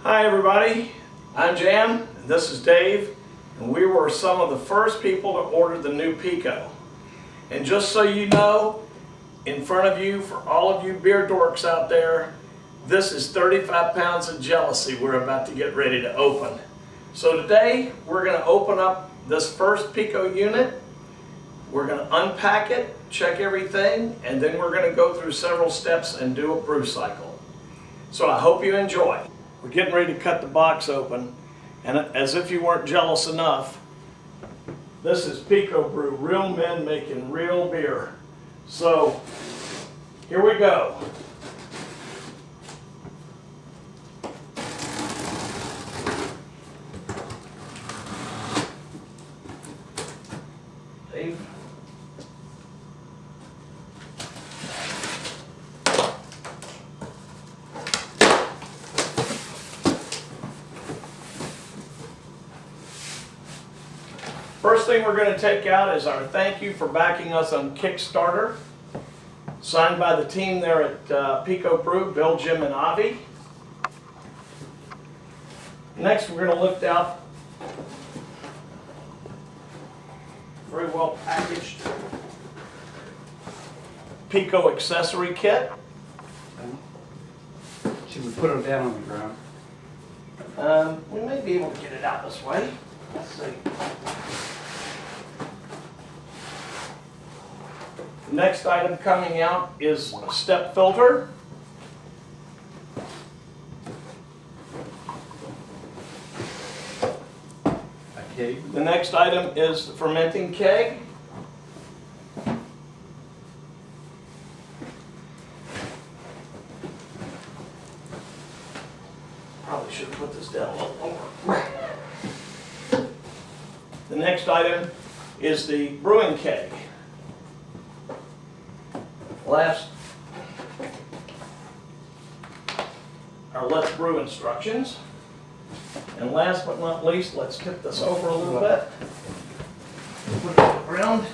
Hi everybody, I'm Jan, and this is Dave, and we were some of the first people to order the new Pico. And just so you know, in front of you, for all of you beer dorks out there, this is 35 pounds of jealousy we're about to get ready to open. So today, we're going to open up this first Pico unit. We're going to unpack it, check everything, and then we're going to go through several steps and do a brew cycle. So I hope you enjoy. We're getting ready to cut the box open, and as if you weren't jealous enough, this is Pico Brew, real men making real beer. So here we go. Dave. First thing we're going to take out is our thank you for backing us on Kickstarter, signed by the team there at Pico Brew, Bill, Jim, and Avi. Next, we're going to lift out very well packaged Pico accessory kit. Should we put it down on the ground? We may be able to get it out this way. Let's see. The next item coming out is a step filter. A keg? The next item is the fermenting keg. Probably should have put this down a little lower. The next item is the brewing keg. Last, our Let's Brew instructions. And last but not least, let's tip this over a little bit. Put it on the ground.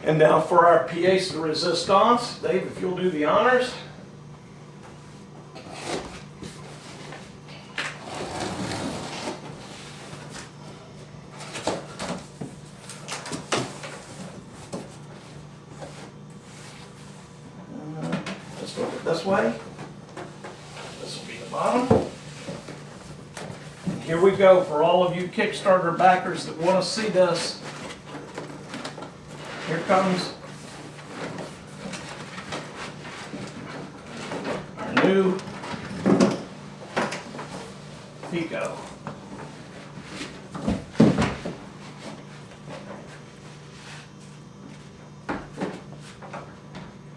And now for our pièce de résistance. Dave, if you'll do the honors. Let's look it this way. This will be the bottom. And here we go for all of you Kickstarter backers that want to see this. Here comes our new Pico.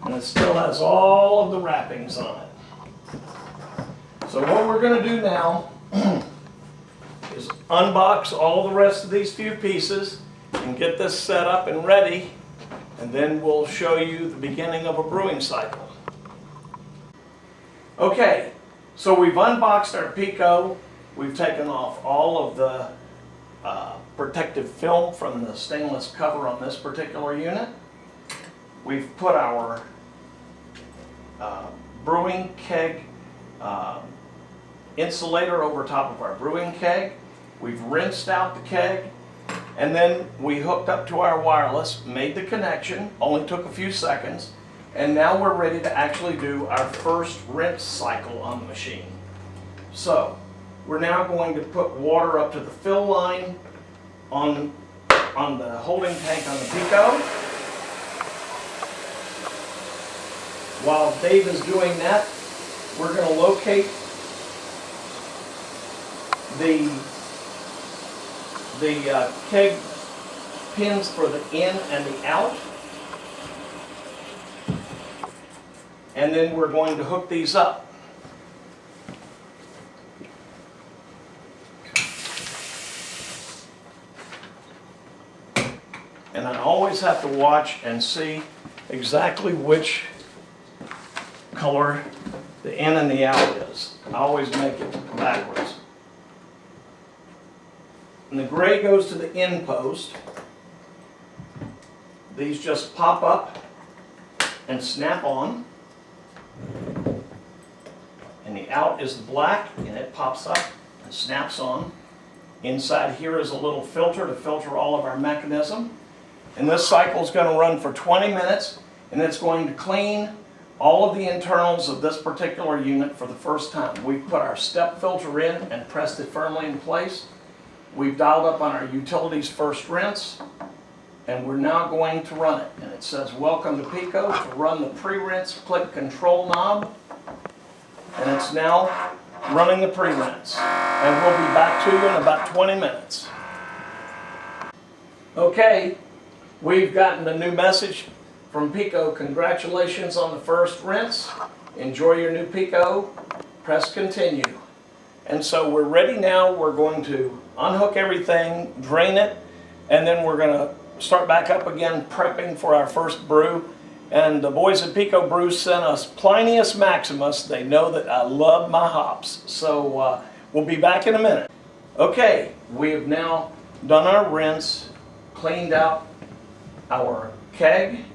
And it still has all of the wrappings on it. So what we're going to do now is unbox all the rest of these few pieces and get this set up and ready. And then we'll show you the beginning of a brewing cycle. Okay, so we've unboxed our Pico. We've taken off all of the protective film from the stainless cover on this particular unit. We've put our brewing keg insulator over top of our brewing keg. We've rinsed out the keg. And then we hooked up to our wireless, made the connection, only took a few seconds, and now we're ready to actually do our first rinse cycle on the machine. So, we're now going to put water up to the fill line on the holding tank on the Pico. While Dave is doing that, we're going to locate the keg pins for the in and the out. And then we're going to hook these up. And I always have to watch and see exactly which color the in and the out is. I always make it backwards. And the gray goes to the in post. These just pop up and snap on. And the out is the black, and it pops up and snaps on. Inside here is a little filter to filter all of our mechanism. And this cycle is going to run for 20 minutes, and it's going to clean all of the internals of this particular unit for the first time. We've put our step filter in and pressed it firmly in place. We've dialed up on our utilities first rinse, and we're now going to run it. And it says, welcome to Pico. To run the pre-rinse, click control knob, and it's now running the pre-rinse. And we'll be back to you in about 20 minutes. Okay, we've gotten a new message from Pico. Congratulations on the first rinse. Enjoy your new Pico. Press continue. And so we're ready now. We're going to unhook everything, drain it, and then we're going to start back up again, prepping for our first brew. And the boys at Pico Brew sent us Plinious Maximus. They know that I love my hops. So we'll be back in a minute. Okay, we have now done our rinse, cleaned out our keg.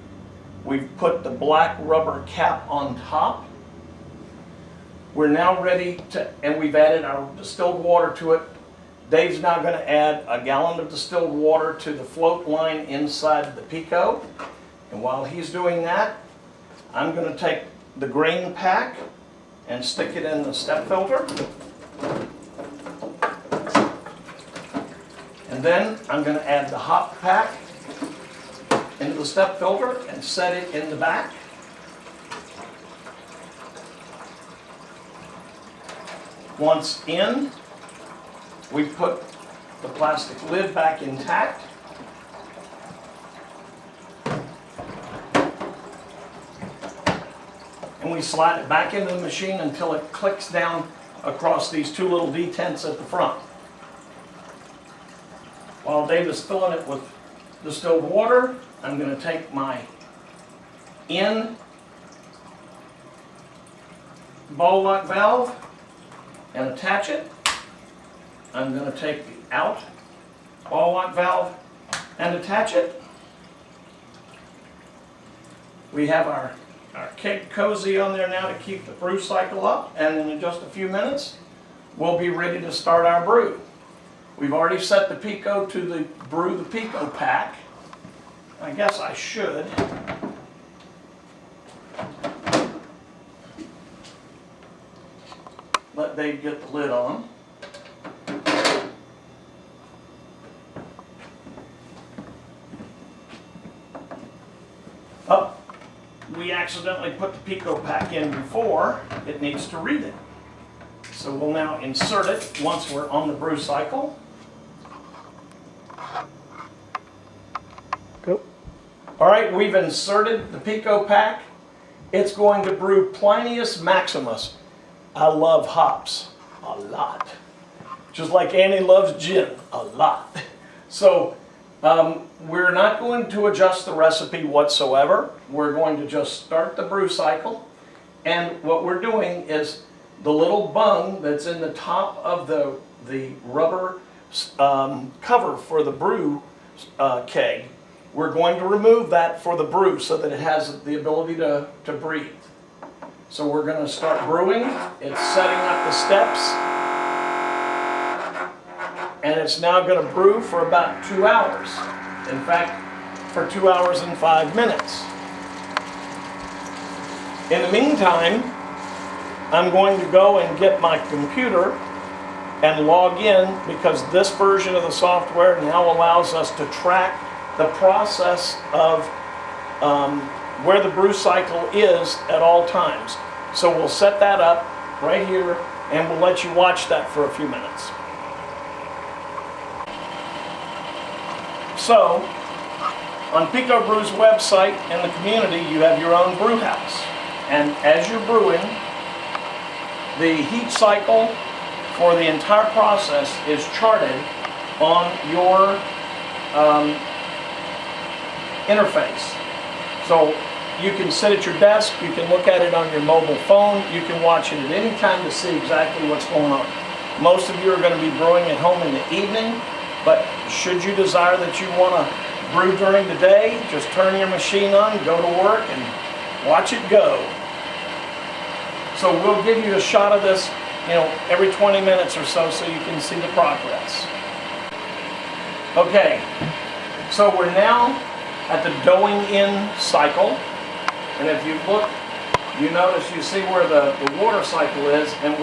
We've put the black rubber cap on top. We're now ready to, and we've added our distilled water to it. Dave's now going to add a gallon of distilled water to the float line inside the Pico. And while he's doing that, I'm going to take the grain pack and stick it in the step filter. And then I'm going to add the hop pack into the step filter and set it in the back. Once in, we put the plastic lid back intact. And we slide it back into the machine until it clicks down across these two little detents at the front. While Dave is filling it with distilled water, I'm going to take my in ball lock valve and attach it. I'm going to take the out ball lock valve and attach it. We have our keg cozy on there now to keep the brew cycle up, and in just a few minutes we'll be ready to start our brew. We've already set the Pico to the brew the Pico pack. I guess I should. Let Dave get the lid on. Oh, we accidentally put the Pico pack in before. It needs to read it. So we'll now insert it once we're on the brew cycle. Go. All right, we've inserted the Pico pack. It's going to brew Plinious Maximus. I love hops a lot. Just like Annie loves gin a lot. So we're not going to adjust the recipe whatsoever. We're going to just start the brew cycle. And what we're doing is the little bung that's in the top of the rubber cover for the brew keg, we're going to remove that for the brew so that it has the ability to breathe. So we're going to start brewing. It's setting up the steps. And it's now going to brew for about 2 hours. In fact, for 2 hours and 5 minutes. In the meantime, I'm going to go and get my computer and log in, because this version of the software now allows us to track the process of where the brew cycle is at all times. So we'll set that up right here, and we'll let you watch that for a few minutes. So, on Pico Brew's website and the community, you have your own brew house. And as you're brewing, the heat cycle for the entire process is charted on your interface. So you can sit at your desk, you can look at it on your mobile phone, you can watch it at any time to see exactly what's going on. Most of you are going to be brewing at home in the evening, but should you desire that you want to brew during the day, just turn your machine on, go to work, and watch it go. So we'll give you a shot of this, every 20 minutes or so you can see the progress. Okay, so we're now at the doughing in cycle. And if you look, you notice you see where the water cycle is and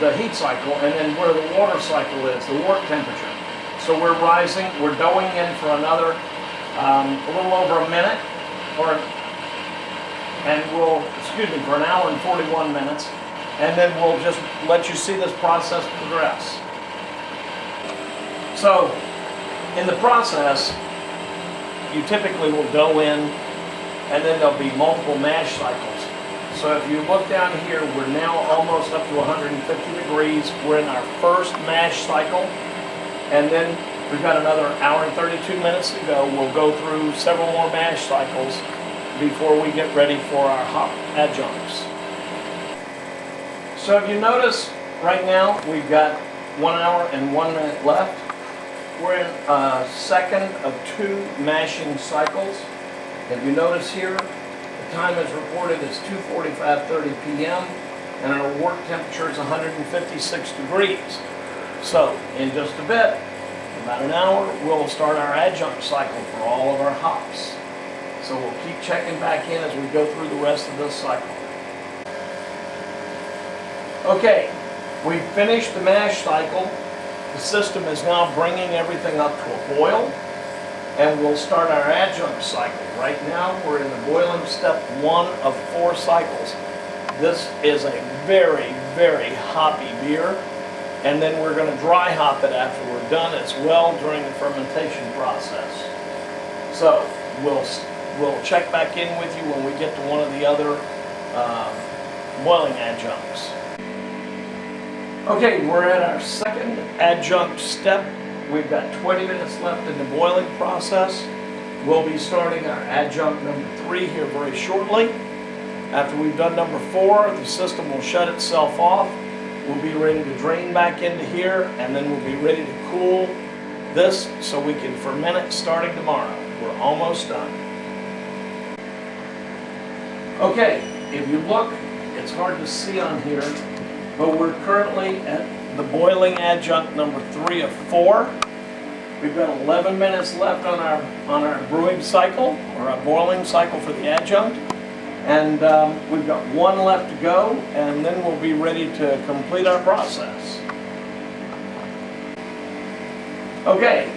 the heat cycle, and then where the water cycle is, the work temperature. So we're rising, we're doughing in for another, a little over a minute, for an hour and 41 minutes. And then we'll just let you see this process progress. So, in the process, you typically will dough in, and then there'll be multiple mash cycles. So if you look down here, we're now almost up to 150 degrees. We're in our first mash cycle, and then we've got another hour and 32 minutes to go. We'll go through several more mash cycles before we get ready for our hop adjuncts. So if you notice, right now we've got 1 hour and 1 minute left. We're in a second of 2 mashing cycles. If you notice here, the time is reported as 2:45:30 p.m. and our work temperature is 156 degrees. So in just a bit, about an hour, we'll start our adjunct cycle for all of our hops. So we'll keep checking back in as we go through the rest of this cycle. Okay, we've finished the mash cycle. The system is now bringing everything up to a boil, and we'll start our adjunct cycle. Right now, we're in the boiling step 1 of 4 cycles. This is a very, very hoppy beer, and then we're going to dry hop it after we're done as well during the fermentation process. So we'll check back in with you when we get to one of the other boiling adjuncts. Okay, we're at our second adjunct step. We've got 20 minutes left in the boiling process. We'll be starting our adjunct number 3 here very shortly. After we've done number 4, the system will shut itself off. We'll be ready to drain back into here, and then we'll be ready to cool this so we can ferment it starting tomorrow. We're almost done. Okay, if you look, it's hard to see on here, but we're currently at the boiling adjunct number 3 of 4. We've got 11 minutes left on our brewing cycle, or our boiling cycle for the adjunct. And we've got 1 left to go, and then we'll be ready to complete our process. Okay,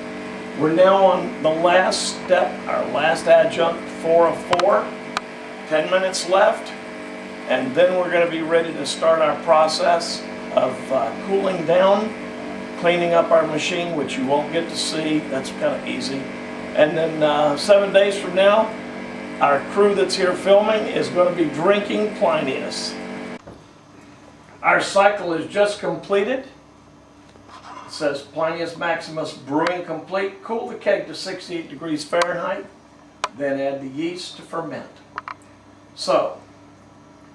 we're now on the last step, our last adjunct, 4 of 4. 10 minutes left, and then we're going to be ready to start our process of cooling down, cleaning up our machine, which you won't get to see. That's kind of easy. And then 7 days from now, our crew that's here filming is going to be drinking Plinious. Our cycle is just completed. It says Plinious Maximus Brewing complete. Cool the keg to 68 degrees Fahrenheit, then add the yeast to ferment. So,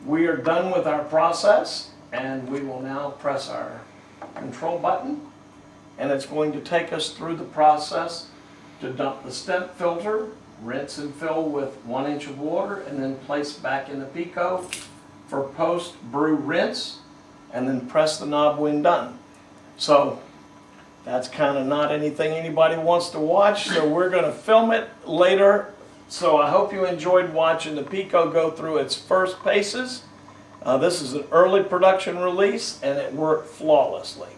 we are done with our process, and we will now press our control button, and it's going to take us through the process to dump the stem filter, rinse and fill with 1 inch of water, and then place back in the Pico for post-brew rinse, and then press the knob when done. So that's kind of not anything anybody wants to watch, so we're going to film it later. So I hope you enjoyed watching the Pico go through its first paces. This is an early production release, and it worked flawlessly.